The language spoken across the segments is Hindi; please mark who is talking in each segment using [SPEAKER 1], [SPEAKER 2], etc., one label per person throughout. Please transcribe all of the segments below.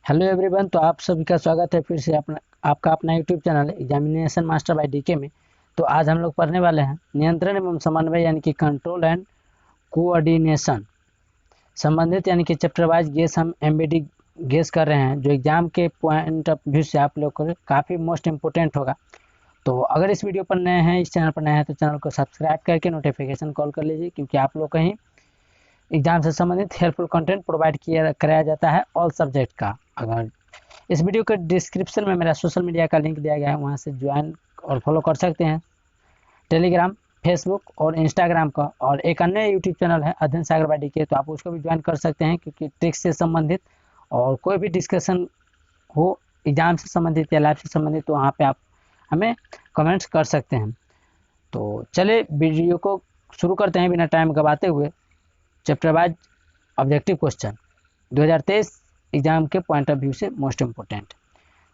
[SPEAKER 1] Hello everyone. तो आप सभी का स्वागत है फिर से आपका अपना YouTube channel examination master by DK में। तो आज हम लोग पढ़ने वाले हैं नियंत्रण एवं समन्वय यानी कि कंट्रोल एंड कोऑर्डिनेशन संबंधित यानी कि चैप्टर वाइज गेस हम एमबीडी गेस कर रहे हैं, जो एग्जाम के पॉइंट ऑफ व्यू से आप लोग को काफ़ी मोस्ट इम्पोर्टेंट होगा। तो अगर इस वीडियो पर नए हैं, इस चैनल पर नए हैं, तो चैनल को सब्सक्राइब करके नोटिफिकेशन कॉल कर लीजिए, क्योंकि आप लोग कहीं एग्जाम से संबंधित हेल्पफुल कंटेंट प्रोवाइड किया कराया जाता है ऑल सब्जेक्ट का। अगर इस वीडियो के डिस्क्रिप्शन में मेरा सोशल मीडिया का लिंक दिया गया है, वहाँ से ज्वाइन और फॉलो कर सकते हैं टेलीग्राम, फेसबुक और इंस्टाग्राम का। और एक अन्य यूट्यूब चैनल है अध्ययन सागर बाय डीके, तो आप उसको भी ज्वाइन कर सकते हैं, क्योंकि ट्रिक्स से संबंधित और कोई भी डिस्कशन हो एग्जाम से संबंधित या लाइफ से संबंधित, तो वहाँ पे आप हमें कमेंट्स कर सकते हैं। तो चले वीडियो को शुरू करते हैं बिना टाइम गवाते हुए। Chapter wise objective question 2023 exam के पॉइंट ऑफ व्यू से most important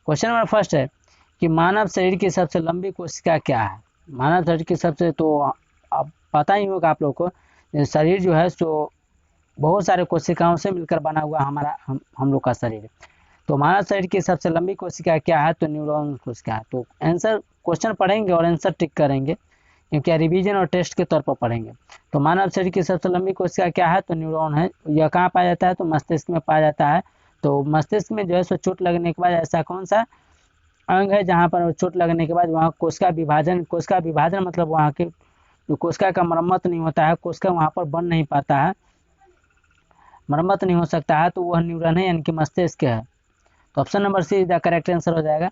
[SPEAKER 1] question number first है कि मानव शरीर की सबसे लंबी कोशिका क्या है। मानव शरीर की सबसे, तो अब पता ही होगा आप लोगों को, शरीर जो है सो बहुत सारे कोशिकाओं से मिलकर बना हुआ हमारा हम लोग का शरीर। तो मानव शरीर की सबसे लंबी कोशिका क्या है, तो न्यूरॉन कोशिका है। तो आंसर क्वेश्चन पढ़ेंगे और आंसर टिक करेंगे, क्योंकि रिवीजन और टेस्ट के तौर पर पढ़ेंगे। तो मानव शरीर की सबसे लंबी कोशिका क्या है, तो न्यूरॉन है। यह कहाँ पाया जाता है, तो मस्तिष्क में पाया जाता है। तो मस्तिष्क में जो है सो चोट लगने के बाद ऐसा कौन सा अंग है जहाँ पर चोट लगने के बाद वहाँ कोशिका विभाजन मतलब वहाँ के जो कोशिका का मरम्मत नहीं होता है, कोशिका वहाँ पर बन नहीं पाता है, मरम्मत नहीं हो सकता है, तो वह न्यूरॉन है यानी कि मस्तिष्क है। तो option number C is the correct answer हो जाएगा।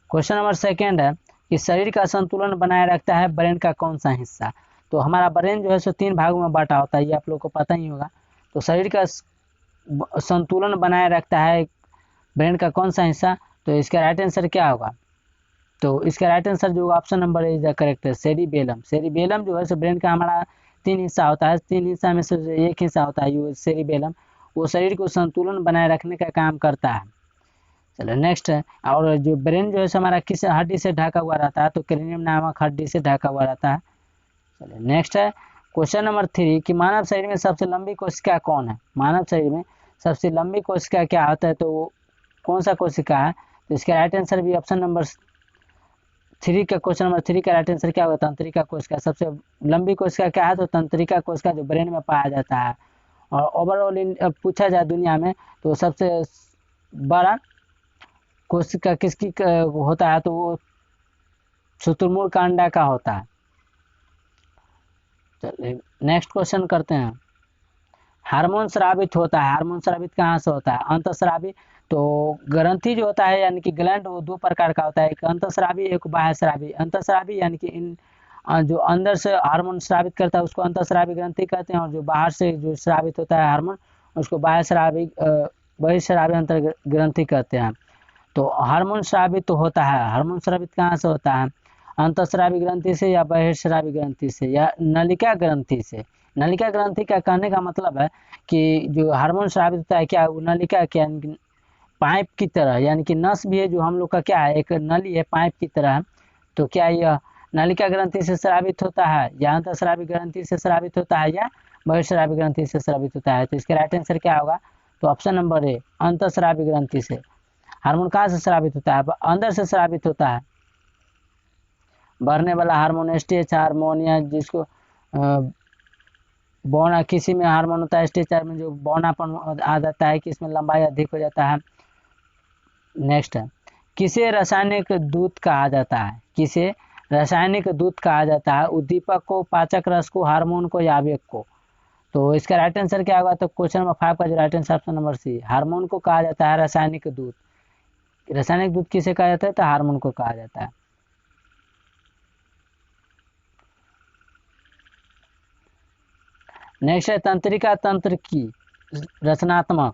[SPEAKER 1] क्वेश्चन नंबर सेकेंड है कि शरीर का संतुलन बनाए रखता है ब्रेन का कौन सा हिस्सा। तो हमारा ब्रेन जो है सो 3 भागों में बांटा होता है, ये आप लोग को पता ही होगा। तो शरीर का संतुलन बनाए रखता है ब्रेन का कौन सा हिस्सा, तो इसका राइट आंसर क्या होगा। तो इसका राइट आंसर जो option number is the correct है, सेरिबेलम। सेरिबेलम जो है सो ब्रेन का हमारा 3 हिस्सा होता है, 3 हिस्सा में से एक हिस्सा होता है ये सेरिबेलम। वो शरीर को संतुलन बनाए रखने का काम करता है। चलो नेक्स्ट है, और जो ब्रेन जो है हमारा किस हड्डी से ढका हुआ रहता है, तो क्रेनियम नामक हड्डी से ढका हुआ रहता है। चलिए नेक्स्ट है क्वेश्चन नंबर 3 कि मानव शरीर में सबसे लंबी कोशिका कौन है। मानव शरीर में सबसे लंबी कोशिका क्या होता है, तो वो कौन सा कोशिका है। तो इसका राइट आंसर भी ऑप्शन नंबर 3 का, क्वेश्चन नंबर 3 का राइट आंसर क्या होगा, तंत्रिका कोशिका। सबसे लंबी कोशिका क्या है, तो तंत्रिका कोशिका जो ब्रेन में पाया जाता है। और ओवरऑल पूछा जाए दुनिया में, तो सबसे बड़ा कोशिका किसकी होता है, तो वो शुतुरमुर्ग का अंडा का होता है। चलिए नेक्स्ट क्वेश्चन करते हैं। हार्मोन स्रावित होता है, हार्मोन स्रावित कहाँ से होता है, अंतःस्रावी। तो ग्रंथि जो होता है यानी कि ग्लैंड, वो 2 प्रकार का होता है, एक अंतःस्रावी एक बाह्य स्रावी। अंतःस्रावी यानी कि जो अंदर से हार्मोन स्रावित करता है उसको अंतःस्रावी ग्रंथि कहते हैं, और जो बाहर से जो स्रावित होता है हार्मोन उसको बहिःस्रावी अंतर ग्रंथि कहते हैं। तो हार्मोन स्रावित तो होता है, हार्मोन स्रावित कहाँ से होता है, अंतःस्रावी ग्रंथि से या बहिःस्रावी ग्रंथि से या नलिका ग्रंथि से। नलिका ग्रंथि का कहने का मतलब है कि जो हार्मोन स्रावित होता है क्या, वो नलिका क्या पाइप की तरह, यानी कि नस भी है जो हम लोग का क्या है, एक नली है पाइप की तरह है। तो क्या यह नलिका ग्रंथि से स्रावित होता है, या अंतःस्रावी ग्रंथि से स्रावित होता है, या बहिःस्रावी ग्रंथि से स्रावित होता है। तो इसका राइट आंसर क्या होगा, तो ऑप्शन नंबर ए अंतःस्रावी ग्रंथि से। हार्मोन कहाँ से स्रावित होता है, अंदर से स्रावित होता है। बढ़ने वाला हार्मोन एसटीएच हार्मोन, या जिसको बौना, किसी में हार्मोन होता है एसटीएच में जो बौनापन आ जाता है कि इसमें लंबाई अधिक हो जाता है। नेक्स्ट है किसे रासायनिक दूत कहा जाता है, किसे रासायनिक दूत कहा जाता है, उद्दीपक को, पाचक रस को, हार्मोन को, या आवेग को। तो इसका राइट आंसर क्या होगा, तो क्वेश्चन नंबर 5 का जो right answer option number C, hormone को कहा जाता है रासायनिक दूत। रासायनिक दूत किसे कहा जाता है, तो हार्मोन को कहा जाता है। नेक्स्ट है तंत्रिका तंत्र की रचनात्मक,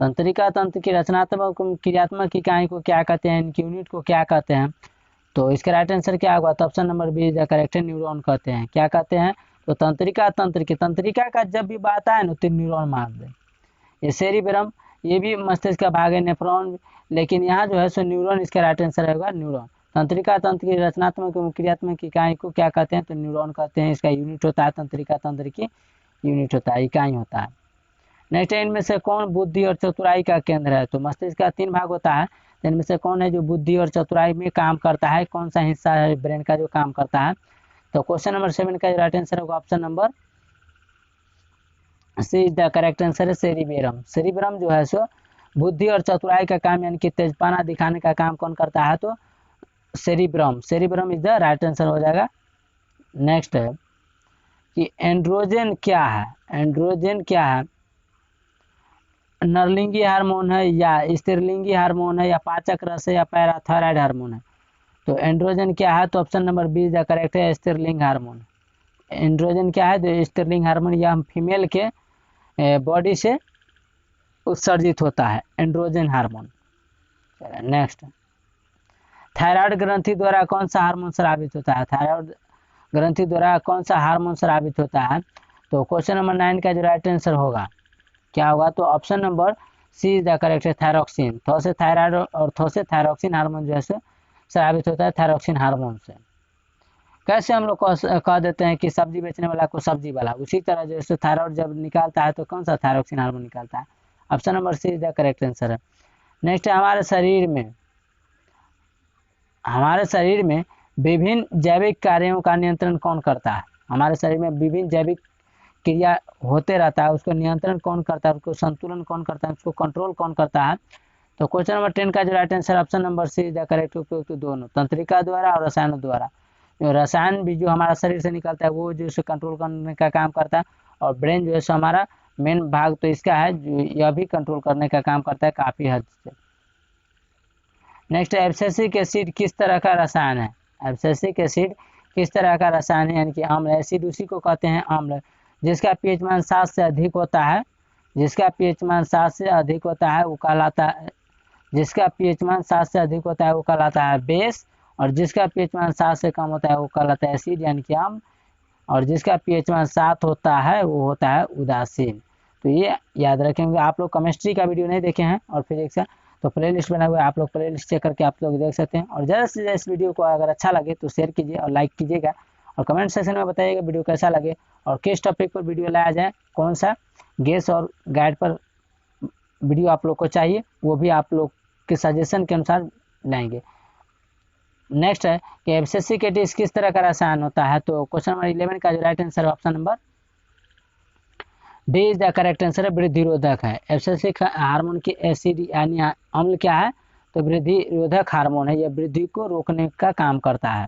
[SPEAKER 1] तंत्रिका तंत्र की रचनात्मक क्रियात्मक इकाई को क्या कहते हैं, इनकी यूनिट को क्या कहते हैं। तो इसका राइट आंसर क्या होगा, तो option number B is the correct, neuron कहते हैं। क्या कहते हैं, तो तंत्रिका तंत्र की, तंत्रिका का जब भी बात आए ना तो न्यूरॉन मार दे। ये सेरिब्रम, ये भी मस्तिष्क का भाग है, नेफ्रॉन, लेकिन यहाँ जो है सो न्यूरॉन इसका राइट आंसर होगा, न्यूरॉन। तंत्रिका तंत्र की रचनात्मक एवं क्रियात्मक इकाई को क्या कहते हैं, तो न्यूरॉन कहते हैं। इसका यूनिट होता है, तंत्रिका तंत्र की यूनिट होता है, इकाई होता है। नेक्स्ट है, इनमें से कौन बुद्धि और चतुराई का केंद्र है? तो मस्तिष्क का 3 भाग होता है, तो इनमें से कौन है जो बुद्धि और चतुराई में काम करता है? कौन सा हिस्सा है ब्रेन का जो काम करता है? तो क्वेश्चन नंबर 7 का राइट आंसर होगा option number C is the correct answer है सेरिबेरम। सेरिबेरम जो है सो बुद्धि और चतुराई का काम यानी कि तेजपाना दिखाने का काम कौन करता है? तो cerebrum, cerebrum is the right answer हो जाएगा। नेक्स्ट है कि एंड्रोजन क्या है? एंड्रोजन क्या है? नरलिंगी हार्मोन है या स्त्रीलिंगी हार्मोन है या पाचक रस है या पैराथायराइड हार्मोन है? तो एंड्रोजन क्या है? तो option number B is the correct है स्त्रीलिंग हार्मोन। एंड्रोजन क्या है? तो स्त्रीलिंग हार्मोन या फीमेल के बॉडी से उत्सर्जित होता है एंड्रोजन हार्मोन। नेक्स्ट, थायराइड ग्रंथि द्वारा कौन सा हार्मोन स्रावित होता है? थायराइड ग्रंथि द्वारा कौन सा हार्मोन स्रावित होता है? तो क्वेश्चन नंबर 9 का जो राइट आंसर होगा क्या होगा? तो option number C is the correct है थायरोक्सिन। थो से थायराइड और थो से थायरोक्सिन हार्मोन जो है स्रावित होता है थायरोक्सिन हार्मोन से। कैसे हम लोग कह देते हैं कि सब्जी बेचने वाला को सब्जी वाला, उसी तरह जैसे थायराइड जब निकालता है तो कौन सा थायरोक्सिन हार्मोन निकालता है? Option number C is the correct answer है। नेक्स्ट है, हमारे शरीर में विभिन्न जैविक कार्यों का नियंत्रण कौन करता है? हमारे शरीर में विभिन्न जैविक क्रिया होते रहता है, उसको नियंत्रण कौन करता है? उसको संतुलन कौन करता है? उसको कंट्रोल कौन करता है? तो क्वेश्चन नंबर 10 का जो right answer option number C is the correct. उपयुक्त दोनों, तंत्रिका द्वारा और रसायनों द्वारा। जो रसायन भी जो हमारा शरीर से निकलता है वो जो इसे कंट्रोल करने का काम करता है, और ब्रेन जो है सो हमारा मेन भाग तो इसका है जो यह भी कंट्रोल करने का काम करता है काफ़ी हद से। नेक्स्ट, एब्सिसिक एसिड किस तरह का रसायन है? एब्सिसिक एसिड किस तरह का रसायन है? यानी कि अम्ल। एसिड उसी को कहते हैं अम्ल जिसका पीएच मान 7 से अधिक होता है। जिसका पीएच मान 7 से अधिक होता है वो कहलाता है, जिसका पीएच मान 7 से अधिक होता है वो कहलाता है बेस, और जिसका पीएच मान 7 से कम होता है वो कहलाता है एसिड यानी कि अम्ल, और जिसका पीएच मान 7 होता है वो होता है उदासीन। तो ये याद रखेंगे। आप लोग केमिस्ट्री का वीडियो नहीं देखे हैं और फिजिक्स का, तो प्ले लिस्ट बना हुआ है, आप लोग प्ले लिस्ट चेक करके आप लोग देख सकते हैं। और ज़्यादा से ज़्यादा इस वीडियो को अगर अच्छा लगे तो शेयर कीजिए और लाइक कीजिएगा, और कमेंट सेक्शन में बताइएगा वीडियो कैसा लगे और किस टॉपिक पर वीडियो लाया जाए, कौन सा गेस और गाइड पर वीडियो आप लोग को चाहिए, वो भी आप लोग के सजेशन के अनुसार लाएंगे। नेक्स्ट है कि एब्सिसिक एसिड किस तरह का रसायन होता है? तो क्वेश्चन नंबर 11 का जो राइट आंसर है option number D is the correct answer है वृद्धिरोधक है। एब्सिसिक हार्मोन की एसिड यानी अम्ल क्या है? तो वृद्धिरोधक हार्मोन है, यह वृद्धि को रोकने का काम करता है।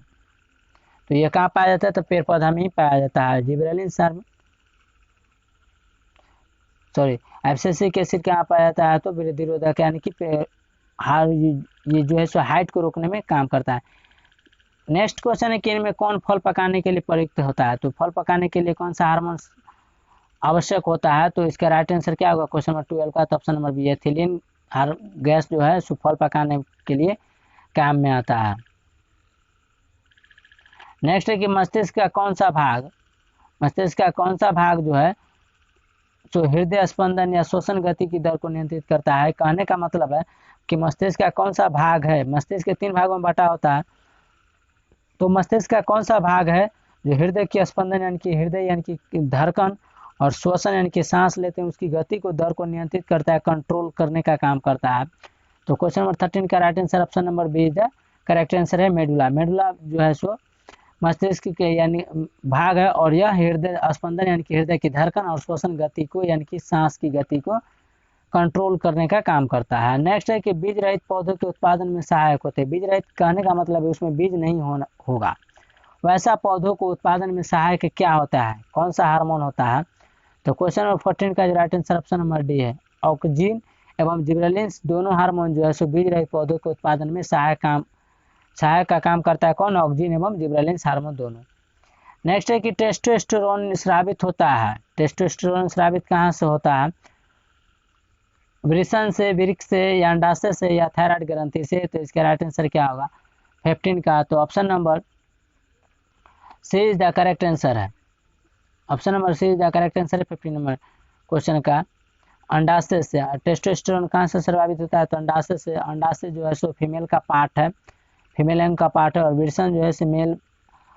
[SPEAKER 1] तो यह कहाँ पाया जाता है? तो पेड़ पौधा में ही पाया जाता है। जिबरेलिन एब्सिसिक एसिड कहाँ पाया जाता है? तो वृद्धिरोधक यानी कि ये जो है सो हाइट को रोकने में काम करता है। नेक्स्ट क्वेश्चन है कि इनमें कौन फल पकाने के लिए प्रयुक्त होता है? तो फल पकाने के लिए कौन सा हार्मोन आवश्यक होता है? तो इसका राइट आंसर क्या होगा क्वेश्चन नंबर 12 का? तो option number B ethylene gas जो है सो फल पकाने के लिए काम में आता है। नेक्स्ट है कि मस्तिष्क का कौन सा भाग जो है तो हृदय स्पंदन या श्वसन गति की दर को नियंत्रित करता है। कहने का मतलब है कि मस्तिष्क का कौन सा भाग है? मस्तिष्क के 3 भागों में बटा होता है, तो मस्तिष्क का कौन सा भाग है जो हृदय की स्पंदन यानी कि हृदय यानी कि धड़कन और श्वसन यानी कि सांस लेते हैं उसकी गति को दर को नियंत्रित करता है, कंट्रोल करने का काम करता है? तो क्वेश्चन नंबर 13 का right answer option number B is the correct answer है मेडुला। मेडुला जो है सो मस्तिष्क के यानी भाग है, और यह हृदय स्पंदन यानी कि हृदय की धड़कन और श्वसन गति को यानी कि सांस की गति को कंट्रोल करने का काम करता है। नेक्स्ट है कि बीज रहित पौधों के उत्पादन में सहायक होते हैं। बीज रहित कहने का मतलब है उसमें बीज नहीं होगा, वैसा पौधों को उत्पादन में सहायक क्या होता है? कौन सा हार्मोन होता है? तो क्वेश्चन नंबर 14 का जो right answer option number D है ऑक्जिन एवं जिबरेलिन्स दोनों हार्मोन जो है सो बीज रहित पौधों के उत्पादन में सहायक का काम करता है। कौन? ऑक्जिन एवं जिबरेलिन्स हार्मोन दोनों। नेक्स्ट है कि टेस्टोस्टेरोन स्रावित होता है। टेस्टोस्टेरोन स्रावित कहाँ से होता है? वृषण से, वृक्क से, या अंडाशय से, या थायराइड ग्रंथि से? तो इसका राइट आंसर क्या होगा 15 का? तो option number C is the correct answer है। Option number C is the correct answer है 15 नंबर क्वेश्चन का। अंडाशय से टेस्टोस्टेरोन कहाँ से स्रावित होता है? तो अंडाशय से। अंडाशय जो है सो फीमेल का पार्ट है, फीमेल अंग का पार्ट है, और वृषण जो है सो मेल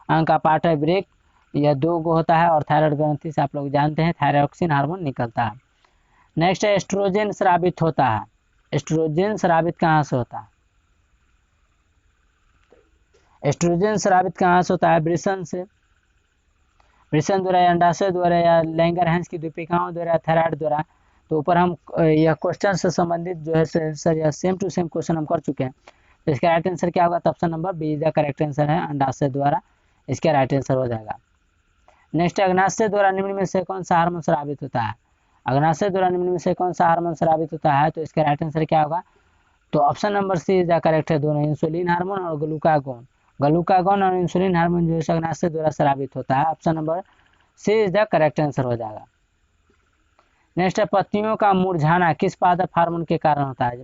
[SPEAKER 1] अंग का पार्ट है। ब्रेक यह 2 होता है, और थायराइड ग्रंथि से आप लोग जानते हैं थायरॉक्सिन हार्मोन निकलता है। नेक्स्ट है एस्ट्रोजन स्रावित होता है। एस्ट्रोजन स्रावित कहाँ से होता है? एस्ट्रोजन स्रावित कहाँ से होता है? वृषण से, वृषण द्वारा या अंडाशय द्वारा या लैंगरहैंस की दीपिकाओं द्वारा, थायराइड द्वारा। तो ऊपर हम यह क्वेश्चन से संबंधित जो है सर यह सेम टू सेम क्वेश्चन हम कर चुके हैं। तो इसका राइट आंसर क्या होगा? तो option number B is the correct answer है, अंडाशय द्वारा इसका राइट आंसर हो जाएगा। नेक्स्ट, अग्नाशय द्वारा निम्न में से कौन सा हार्मोन स्रावित होता है? अग्नाशय द्वारा निम्न में से कौन सा हार्मोन स्रावित होता है? तो इसका राइट आंसर क्या होगा? तो option number C is the correct है, दोनों, इंसुलिन हार्मोन और ग्लूकागोन। ग्लूकागोन और इंसुलिन हार्मोन जो है अग्नाशय द्वारा स्रावित होता है। Option number C is the correct answer हो जाएगा। नेक्स्ट है, पत्तियों का मुरझाना किस पादप हार्मोन के कारण होता है?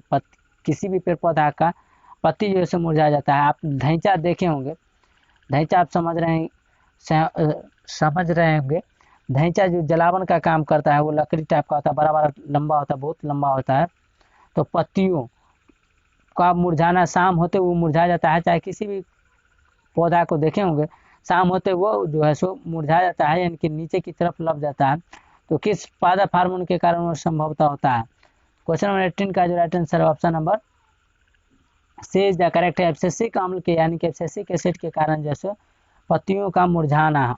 [SPEAKER 1] किसी भी पेड़ पौधा का पत्ती जो है मुरझा जाता है। आप ढैंचा देखे होंगे, ढैंचा आप समझ रहे होंगे। ढैंचा जो जलावन का काम करता है, वो लकड़ी टाइप का होता है, बड़ा बड़ा लंबा होता है, बहुत लंबा होता है। तो पत्तियों का मुरझाना, शाम होते वो मुरझा जाता है। चाहे किसी भी पौधा को देखे होंगे, शाम होते वो जो है सो मुरझा जाता है, यानी कि नीचे की तरफ लग जाता है। तो किस पादप हार्मोन के कारण वो संभवता होता है? क्वेश्चन नंबर 18 का जो राइट आंसर है option number C is the correct है, एब्सिसिक अम्ल के यानी कि एब्सिसिक एसिड के कारण जैसे पत्तियों का मुरझाना।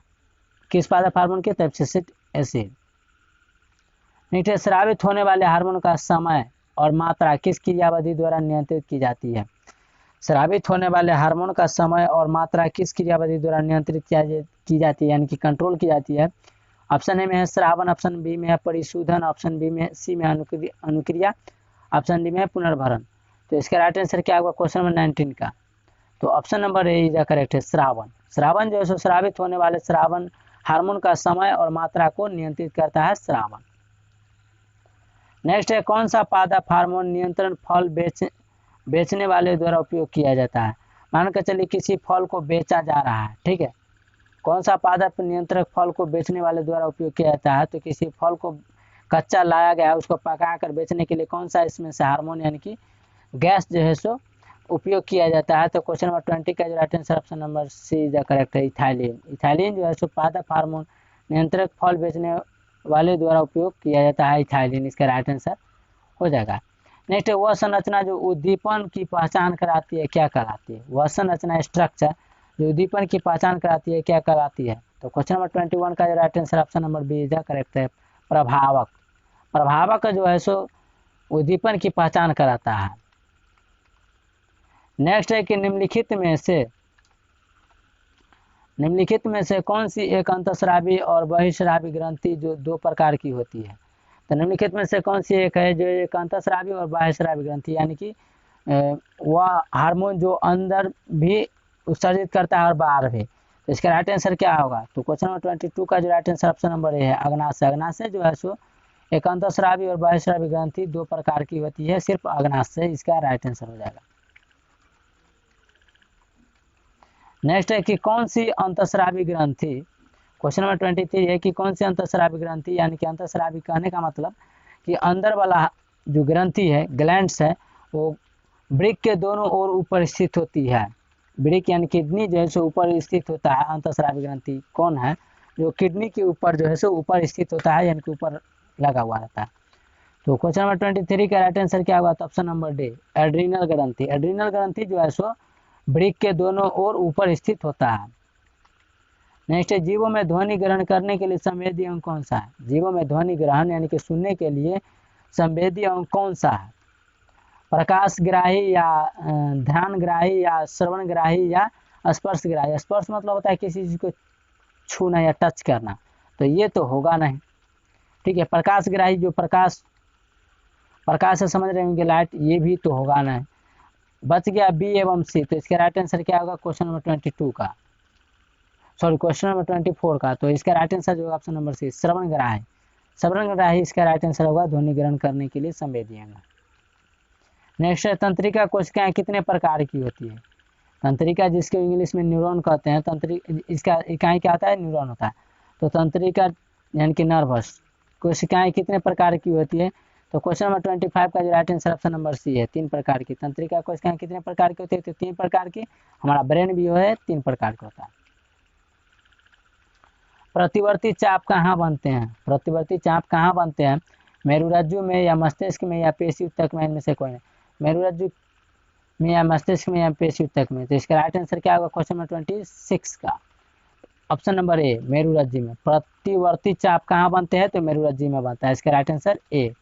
[SPEAKER 1] किस पादप हार्मोन के? तो एब्सिसिक एसिड। नीचे, स्रावित होने वाले हार्मोन का समय और मात्रा किस क्रियाविधि द्वारा नियंत्रित की जाती है? स्रावित होने वाले हार्मोन का समय और मात्रा किस क्रियाविधि द्वारा नियंत्रित की जाती है, यानी कि कंट्रोल की जाती है? ऑप्शन ए में है स्रावन, ऑप्शन बी में है परिशोधन, ऑप्शन बी में सी में अनुक्रिया, ऑप्शन डी में है पुनर्भरण। तो इसका राइट आंसर क्या होगा क्वेश्चन नंबर 19 का? तो option number A is correct है, स्रावन। स्रावन जो है स्रावित होने वाले स्रावन हार्मोन का समय और मात्रा को नियंत्रित करता है, स्रावन। नेक्स्ट है, कौन सा पादप हार्मोन नियंत्रण फल बेचने वाले द्वारा उपयोग किया जाता है? मान कर चलिए किसी फल को बेचा जा रहा है, ठीक है, कौन सा पादप नियंत्रक फल को बेचने वाले द्वारा उपयोग किया जाता है? तो किसी फल को कच्चा लाया गया है, उसको पका कर बेचने के लिए कौन सा इसमें से हार्मोन यानी कि गैस जो है सो उपयोग किया जाता है? तो क्वेश्चन नंबर 20 का जो right answer option number C is the correct है, इथाइलिन। इथाइलिन जो है सो पादप हार्मोन नियंत्रक फल बेचने वाले द्वारा उपयोग किया जाता है, इथाइलिन इसका राइट आंसर हो जाएगा। नेक्स्ट, वह संरचना जो उद्दीपन की पहचान कराती है क्या कहलाती है? वह संरचना, स्ट्रक्चर जो उद्दीपन की पहचान कराती है क्या कहलाती है? तो क्वेश्चन नंबर 21 का जो right answer option number B is the correct है, प्रभावक। प्रभावक जो है सो उद्दीपन की पहचान कराता है। नेक्स्ट है कि निम्नलिखित में से कौन सी एक अंतःस्रावी और बहिःस्रावी ग्रंथि जो दो प्रकार की होती है? तो निम्नलिखित में से कौन सी एक है जो एक अंतःस्रावी और बाह्यस्रावी ग्रंथि, यानी कि वह हार्मोन जो अंदर भी उत्सर्जित करता है और बाहर भी? तो इसका राइट आंसर क्या होगा? तो क्वेश्चन नंबर 22 का जो right answer option number A है, अग्नाशय। अग्नाशय जो है सो एक अंतःस्रावी और बाह्यस्रावी ग्रंथि दो प्रकार की होती है, सिर्फ अग्नाशय इसका राइट आंसर हो जाएगा। नेक्स्ट है कि कौन सी अंतःस्रावी ग्रंथि, क्वेश्चन नंबर 23 है कि कौन सी अंतःस्रावी ग्रंथि, यानी कि अंतःस्रावी कहने का मतलब कि अंदर वाला जो ग्रंथि है, ग्लैंड्स है, वो वृक्क के दोनों ओर ऊपर स्थित होती है। वृक्क यानी किडनी जो है सो ऊपर स्थित होता है। अंतःस्रावी ग्रंथि कौन है? जो किडनी के ऊपर जो है सो ऊपर स्थित होता है, यानी कि ऊपर लगा हुआ रहता है। तो क्वेश्चन नंबर 23 का राइट आंसर क्या होगा? तो ऑप्शन नंबर डी, एड्रीनल ग्रंथि। एड्रीनल ग्रंथि जो है सो वृक्क के दोनों ओर ऊपर स्थित होता है। नेक्स्ट है, जीवों में ध्वनि ग्रहण करने के लिए संवेदी अंग कौन सा है? जीवों में ध्वनि ग्रहण यानी कि सुनने के लिए संवेदी अंग कौन सा है? प्रकाशग्राही या ध्यानग्राही या श्रवणग्राही या स्पर्शग्राही? स्पर्श मतलब होता है किसी चीज को छूना या टच करना, तो ये तो होगा नहीं, ठीक है। प्रकाशग्राही जो प्रकाश से समझ रहे होंगे लाइट, ये भी तो होगा नहीं। बच गया बी एवं सी, तो इसका राइट आंसर क्या होगा क्वेश्चन नंबर 22 का, सॉरी क्वेश्चन नंबर 24 का? तो इसका राइट आंसर जो ऑप्शन नंबर सी, श्रवणग्राही। श्रवणग्राही इसका राइट आंसर होगा, ध्वनि ग्रहण करने के लिए संवेदी अंग। नेक्स्ट है, तंत्रिका कोशिकाएं कितने प्रकार की होती है? तंत्रिका जिसको इंग्लिश में न्यूरॉन कहते हैं, इसका इकाई क्या होता है? न्यूरॉन होता है। तो तंत्रिका यानी कि नर्वस कोशिकाएं कितने प्रकार की होती है? तो क्वेश्चन नंबर 25 का जो right answer option number C है, 3 प्रकार की। तंत्रिका कोशिकाएं कितने प्रकार की होती है? तो 3 प्रकार की। हमारा ब्रेन भी है 3 प्रकार का होता है। प्रतिवर्ती चाप कहाँ बनते हैं? प्रतिवर्ती चाप कहाँ बनते हैं? मेरुरज्जु में या मस्तिष्क में या पेशी ऊतक में, इनमें से कोई नहीं। मेरुरज्जु में या मस्तिष्क में या पेशी ऊतक में, तो इसका राइट आंसर क्या होगा क्वेश्चन नंबर 26 का? ऑप्शन नंबर ए, मेरुरज्जु में। प्रतिवर्ती चाप कहाँ बनते हैं? तो मेरुरज्जु में बनता है। इसका राइट आंसर ए।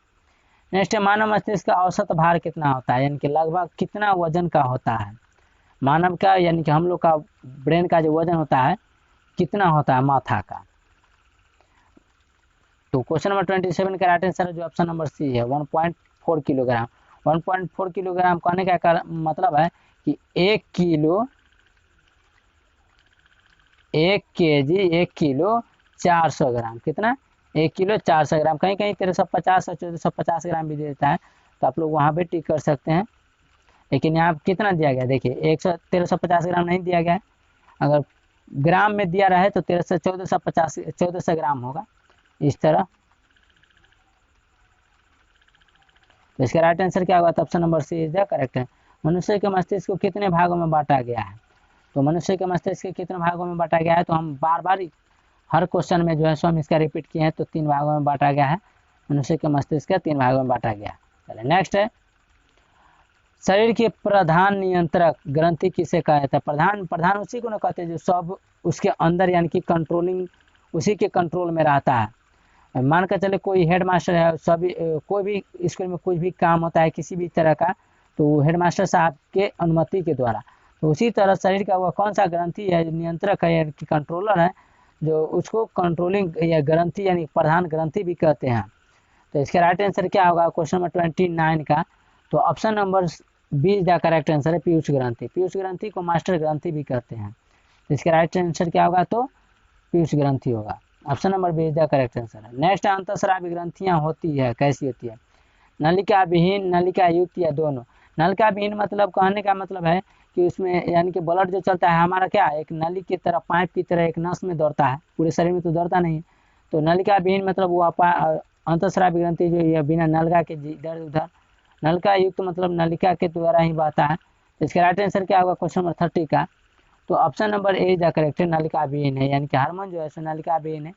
[SPEAKER 1] नेक्स्ट है, मानव मस्तिष्क का औसत भार कितना होता है, यानी कि लगभग कितना वजन का होता है? मानव का यानी कि हम लोग का ब्रेन का जो वजन होता है कितना होता है माथा का? तो क्वेश्चन नंबर 27 का राइट आंसर जो ऑप्शन नंबर सी है, 1.4 किलोग्राम। 1.4 किलोग्राम कहने का मतलब है कि 1 किलो 400 ग्राम। कितना? 1 किलो 400 ग्राम। कहीं कहीं 1350 और 1450 ग्राम भी देता है, तो आप लोग वहाँ पे टिक कर सकते हैं। लेकिन यहाँ कितना दिया गया देखिए, 1350 ग्राम नहीं दिया गया है। अगर ग्राम में दिया रहा है तो 1450 ग्राम होगा इस तरह। तो इसका राइट आंसर क्या होगा? Option number C is the correct है। मनुष्य के मस्तिष्क को कितने भागों में बांटा गया है? तो मनुष्य के मस्तिष्क के कितने भागों में बांटा गया है? तो हम बार बार हर क्वेश्चन में जो है सो हम इसका रिपीट किए हैं, तो 3 भागों में बांटा गया है। मनुष्य के मस्तिष्क 3 भागों में बांटा गया। चलिए नेक्स्ट है, शरीर के प्रधान नियंत्रक ग्रंथि किसे कहा जाता है? प्रधान उसी को ना कहते हैं जो सब उसके अंदर यानी कि कंट्रोलिंग, उसी के कंट्रोल में रहता है। मान कर चले कोई हेड मास्टर है, सभी कोई भी स्कूल में कुछ भी काम होता है किसी भी तरह का, तो हेड मास्टर साहब के अनुमति के द्वारा। तो उसी तरह शरीर का वह कौन सा ग्रंथि है जो नियंत्रक है यानी कि कंट्रोलर है, जो उसको कंट्रोलिंग या ग्रंथि यानी प्रधान ग्रंथि भी कहते हैं। तो इसका राइट आंसर क्या होगा क्वेश्चन नंबर 29 का? तो option number B is the correct answer है, पीयूष ग्रंथि। पीयूष ग्रंथि को मास्टर ग्रंथि भी कहते हैं। तो इसका राइट आंसर क्या होगा? तो पीयूष ग्रंथि होगा। Option number B is the correct answer है। नेक्स्ट, अंतःस्रावी ग्रंथियां होती है, कैसी होती है? नलिका विहीन, नलिका युक्त या दोनों? नलिका विहीन मतलब कहने का मतलब है कि उसमें यानी कि ब्लड जो चलता है हमारा क्या है, एक नली की तरह, पाइप की तरह एक नस में दौड़ता है, पूरे शरीर में तो दौड़ता नहीं है। तो नलिका विहीन मतलब वो अंतःस्रावी ग्रंथि जो है बिना नलिका के इधर उधर। नलिका युक्त मतलब नलिका के द्वारा ही बहता है। तो इसका राइट आंसर क्या होगा क्वेश्चन नंबर 30 का? तो option number A the correct है, नलिका विहीन है, यानी कि हार्मोन जो है सो नलिका विहीन है।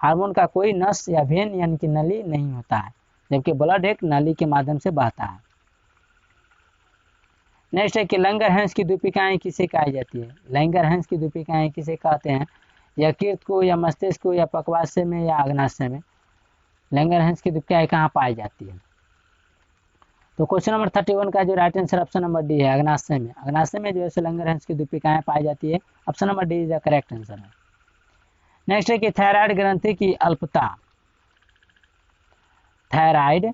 [SPEAKER 1] हार्मोन का कोई नस या वेन यानी कि नली नहीं होता है, जबकि ब्लड एक नली के माध्यम से बहता है। नेक्स्ट है कि लैंगरहैंस की दीपिकाएं किसे कही जाती है? लैंगरहैंस की दीपिकाएं किसे कहते हैं? यकृत को या मस्तिष्क को या पक्वाशय में या अग्नाशय में? लैंगरहैंस की दीपिकाएं कहाँ पाई जाती है? तो क्वेश्चन नंबर 31 का जो right answer option number D है, अग्नाशय में। अग्नाशय में जो है लैंगरहैंस की दीपिकाएं पाई जाती है। Option number D is the correct answer है। नेक्स्ट है कि थायराइड ग्रंथि की अल्पता। थायराइड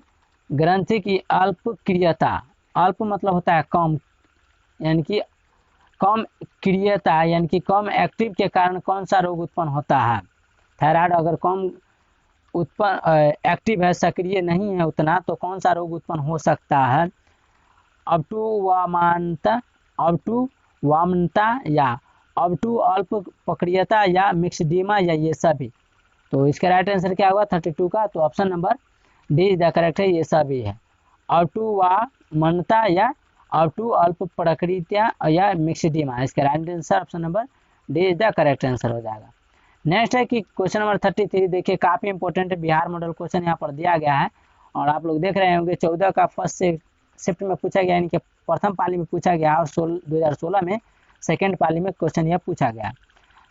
[SPEAKER 1] ग्रंथि की अल्पक्रियता, अल्प मतलब होता है कम, यानी कि कम क्रियता यानी कि कम एक्टिव के कारण कौन सा रोग उत्पन्न होता है? थायराइड अगर कम एक्टिव है, सक्रिय नहीं है उतना, तो कौन सा रोग उत्पन्न हो सकता है? अल्पटूवामानता, अल्पटूवामनता या अल्पटू अल्प प्रक्रियता या मिक्सडीमा या ये सभी? तो इसका राइट आंसर क्या होगा 32 का? तो option number D is the correct है, ये सभी है। अल्पटूवामनता या अल्पटू अल्प प्रक्रिया या मिक्सडीमा, इसका right answer option number D is the correct answer हो जाएगा। नेक्स्ट है कि क्वेश्चन नंबर 33 देखिए, काफ़ी इंपॉर्टेंट है, बिहार मॉडल क्वेश्चन यहाँ पर दिया गया है और आप लोग देख रहे होंगे 14 का फर्स्ट शिफ्ट में पूछा गया, यानी कि प्रथम पाली में पूछा गया और 2016 में सेकेंड पाली में क्वेश्चन यह पूछा गया।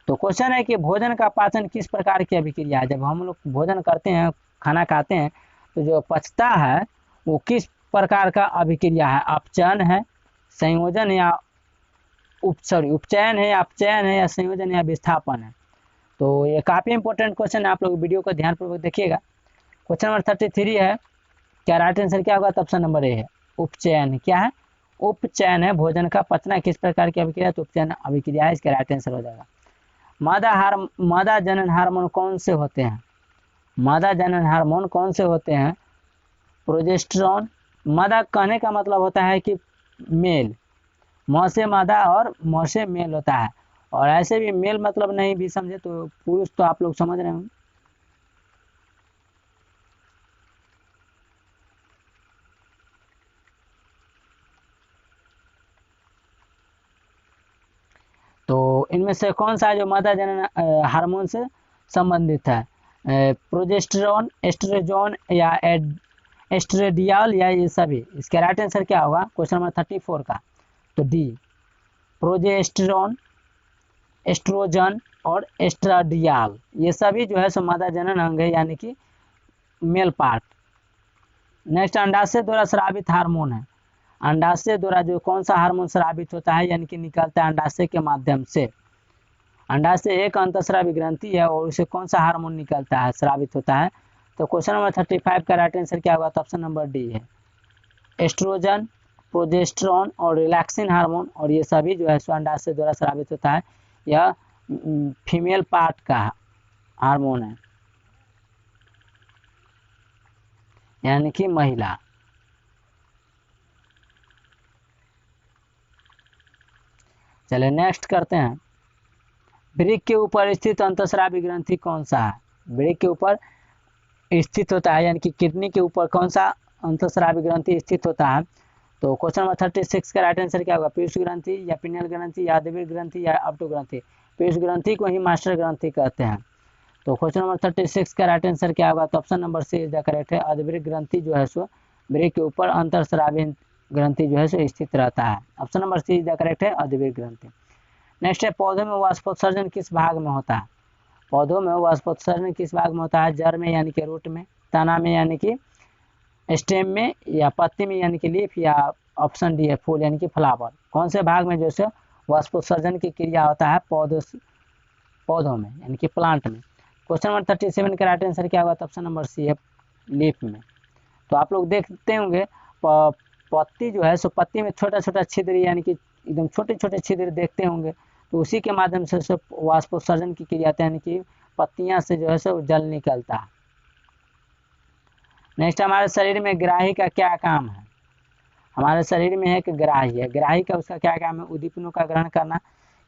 [SPEAKER 1] तो क्वेश्चन है कि भोजन का पाचन किस प्रकार की अभिक्रिया है? जब हम लोग भोजन करते हैं, खाना खाते हैं, तो जो पचता है वो किस प्रकार का अभिक्रिया है? अपचयन है, संयोजन या उपचयन है, अपचयन है या संयोजन या विस्थापन है? तो ये काफ़ी इंपॉर्टेंट क्वेश्चन है, आप लोग वीडियो को ध्यानपूर्वक देखिएगा। क्वेश्चन नंबर 33 है, क्या राइट आंसर क्या होगा? तो ऑप्शन नंबर ए है, उपचयन। क्या है? उपचयन है, भोजन का पचना किस प्रकार की अभिक्रिया? तो उपचयन अभिक्रिया है, इसका राइट आंसर हो जाएगा। मादा जनन हार्मोन कौन से होते हैं? मादा जनन हार्मोन कौन से होते हैं? प्रोजेस्टेरॉन। मादा कहने का मतलब होता है कि मेल, म से मादा और म से मेल होता है, और ऐसे भी मेल मतलब नहीं भी समझे तो पुरुष, तो आप लोग समझ रहे होंगे। तो इनमें से कौन सा जो मादा जनन हार्मोन से संबंधित है? प्रोजेस्टेरॉन, एस्ट्रोजन या एस्ट्रेडियल या ये सभी। इसका राइट आंसर क्या होगा क्वेश्चन नंबर 34 का? तो डी, प्रोजेस्टेरॉन, एस्ट्रोजन और एस्ट्राडियल ये सभी जो है सो मादा जनन अंग है, यानी कि मेल पार्ट। नेक्स्ट, अंडाशय द्वारा स्रावित हार्मोन है। अंडाशय द्वारा जो कौन सा हार्मोन स्रावित होता है, यानी कि निकलता है अंडाशय के माध्यम से। अंडाशय एक अंतःस्रावी ग्रंथि है और उसे कौन सा हार्मोन निकलता है, स्रावित होता है? तो क्वेश्चन नंबर 35 का राइट आंसर क्या होगा? तो ऑप्शन नंबर डी है, एस्ट्रोजन, प्रोजेस्टेरॉन और रिलैक्सिन हार्मोन, और ये सभी जो है सो अंडाशय द्वारा स्रावित होता है। यह फीमेल पार्ट का हार्मोन है, यानी कि महिला। चलिए नेक्स्ट करते हैं, वृक्क के ऊपर स्थित अंतःस्रावी ग्रंथि कौन सा है? वृक्क के ऊपर स्थित होता है, यानी कि किडनी के ऊपर कौन सा अंतःस्रावी ग्रंथि स्थित होता है? तो क्वेश्चन नंबर 36 का राइट आंसर क्या होगा? पीयूष ग्रंथि या पिनियल ग्रंथि या अधीर ग्रंथि या अपटू ग्रंथि? पीयूष ग्रंथि को ही मास्टर ग्रंथि कहते हैं। तो क्वेश्चन नंबर 36 का राइट आंसर क्या होगा? तो option number C is the correct है। अधीर ग्रंथि जो है सो वृक्क के ऊपर अंतःस्रावी ग्रंथि जो है सो स्थित रहता है। Option number C is the correct है, अधीर ग्रंथि। नेक्स्ट है, पौधों में वाष्पोत्सर्जन किस भाग में होता है? पौधों में वाष्पोत्सर्जन किस भाग में होता है? जड़ में यानी कि रूट में, तना में यानी कि स्टेम में, या पत्ती में यानी कि लीफ, या ऑप्शन डी है फूल यानी कि फ्लावर। कौन से भाग में जो है वाष्पोत्सर्जन की क्रिया होता है? पौधों में यानी कि प्लांट में। क्वेश्चन नंबर 37 का राइट आंसर क्या होगा? तो ऑप्शन नंबर सी है, लीफ में। तो आप लोग देखते होंगे पत्ती जो है सो पत्ती में छोटा छोटा छिद्र, यानी कि एकदम छोटे छोटे छिद्र देखते होंगे, तो उसी के माध्यम से वाष्पोत्सर्जन की क्रिया यानी कि पत्तियां से जो है सो जल निकलता है। नेक्स्ट, हमारे शरीर में ग्राही का क्या काम है? हमारे शरीर में एक ग्राही है, ग्राही का उसका क्या काम है? उद्दीपनों का ग्रहण करना,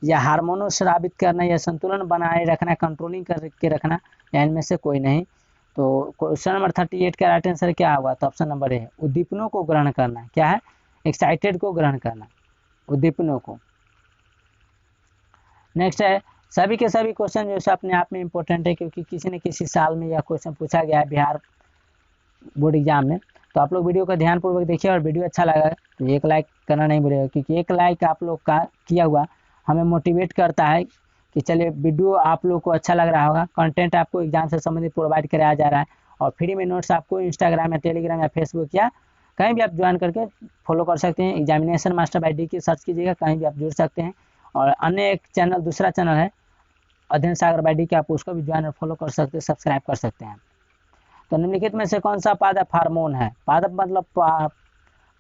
[SPEAKER 1] या हार्मोनों स्रावित करना, या संतुलन बनाए रखना, कंट्रोलिंग करके रखना, या इनमें से कोई नहीं। तो क्वेश्चन नंबर 38 का राइट आंसर क्या होगा? तो ऑप्शन नंबर ए है, उद्दीपनों को ग्रहण करना। क्या है? एक्साइटेड को ग्रहण करना, उद्दीपनों को। नेक्स्ट है, सभी के सभी क्वेश्चन जो है अपने आप में इंपॉर्टेंट है, क्योंकि किसी न किसी साल में यह क्वेश्चन पूछा गया है बिहार बोर्ड एग्जाम में। तो आप लोग वीडियो को ध्यानपूर्वक देखिए, और वीडियो अच्छा लगा तो एक लाइक करना नहीं भूलिएगा, क्योंकि एक लाइक आप लोग का किया हुआ हमें मोटिवेट करता है कि चलिए वीडियो आप लोग को अच्छा लग रहा होगा, कंटेंट आपको एग्जाम से संबंधित प्रोवाइड कराया जा रहा है, और फ्री में नोट्स आपको इंस्टाग्राम या टेलीग्राम या फेसबुक या कहीं भी आप ज्वाइन करके फॉलो कर सकते हैं। एग्जामिनेशन मास्टर बाय डी के सर्च कीजिएगा, कहीं भी आप जुड़ सकते हैं। और अन्य एक चैनल, दूसरा चैनल है अध्ययन सागर बाय डी के, आप उसको भी ज्वाइन और फॉलो कर सकते हैं, सब्सक्राइब कर सकते हैं। तो निम्नलिखित में से कौन सा पादप हार्मोन है? पादप मतलब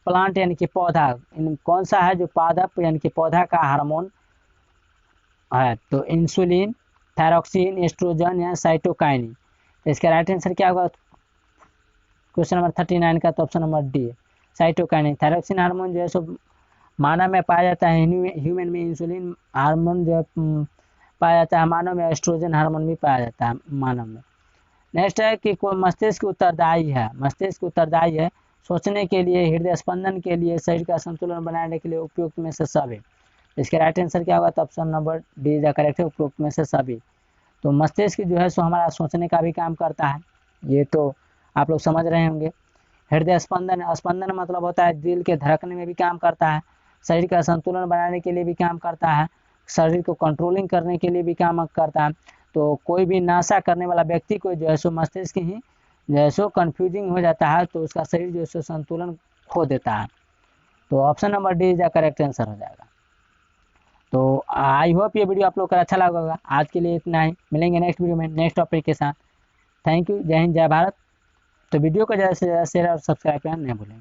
[SPEAKER 1] प्लांट यानी कि पौधा। कौन सा है जो पादप यानी कि पौधा का हार्मोन है? तो इंसुलिन, थायरॉक्सिन, एस्ट्रोजन या साइटोकाइनिन। तो इसका राइट आंसर क्या होगा क्वेश्चन नंबर 39 का? तो ऑप्शन नंबर डी है, साइटोकाइनिन। थायरॉक्सिन हार्मोन जो है सो मानव में पाया जाता है, ह्यूमन में इंसुलिन हार्मोन जो पाया जाता है, मानव में एस्ट्रोजन हार्मोन भी पाया जाता है मानव में। नेक्स्ट है कि कोई मस्तिष्क उत्तरदायी है। मस्तिष्क उत्तरदायी है सोचने के लिए, हृदय स्पंदन के लिए, शरीर का संतुलन बनाने के लिए उपयुक्त में से सभी। इसके राइट आंसर क्या होगा? तो option number D is correct है, उपयुक्त में से सभी। तो मस्तिष्क जो है सो हमारा सोचने का भी काम करता है, ये तो आप लोग समझ रहे होंगे। हृदय स्पंदन, स्पंदन मतलब होता है दिल के धड़कने में भी काम करता है, शरीर का संतुलन बनाने के लिए भी काम करता है, शरीर को कंट्रोलिंग करने के लिए भी काम करता है। तो कोई भी नशा करने वाला व्यक्ति को जो है सो मस्तिष्क ही जो है सो कन्फ्यूजिंग हो जाता है, तो उसका शरीर जो है सो संतुलन खो देता है। तो option number D is the correct answer हो जाएगा। तो आई होप ये वीडियो आप लोग का अच्छा लगा होगा। आज के लिए इतना ही, मिलेंगे नेक्स्ट वीडियो में नेक्स्ट टॉपिक के साथ। थैंक यू, जय हिंद, जय भारत। तो वीडियो को ज़्यादा से ज़्यादा शेयर और सब्सक्राइब करना नहीं भूलें।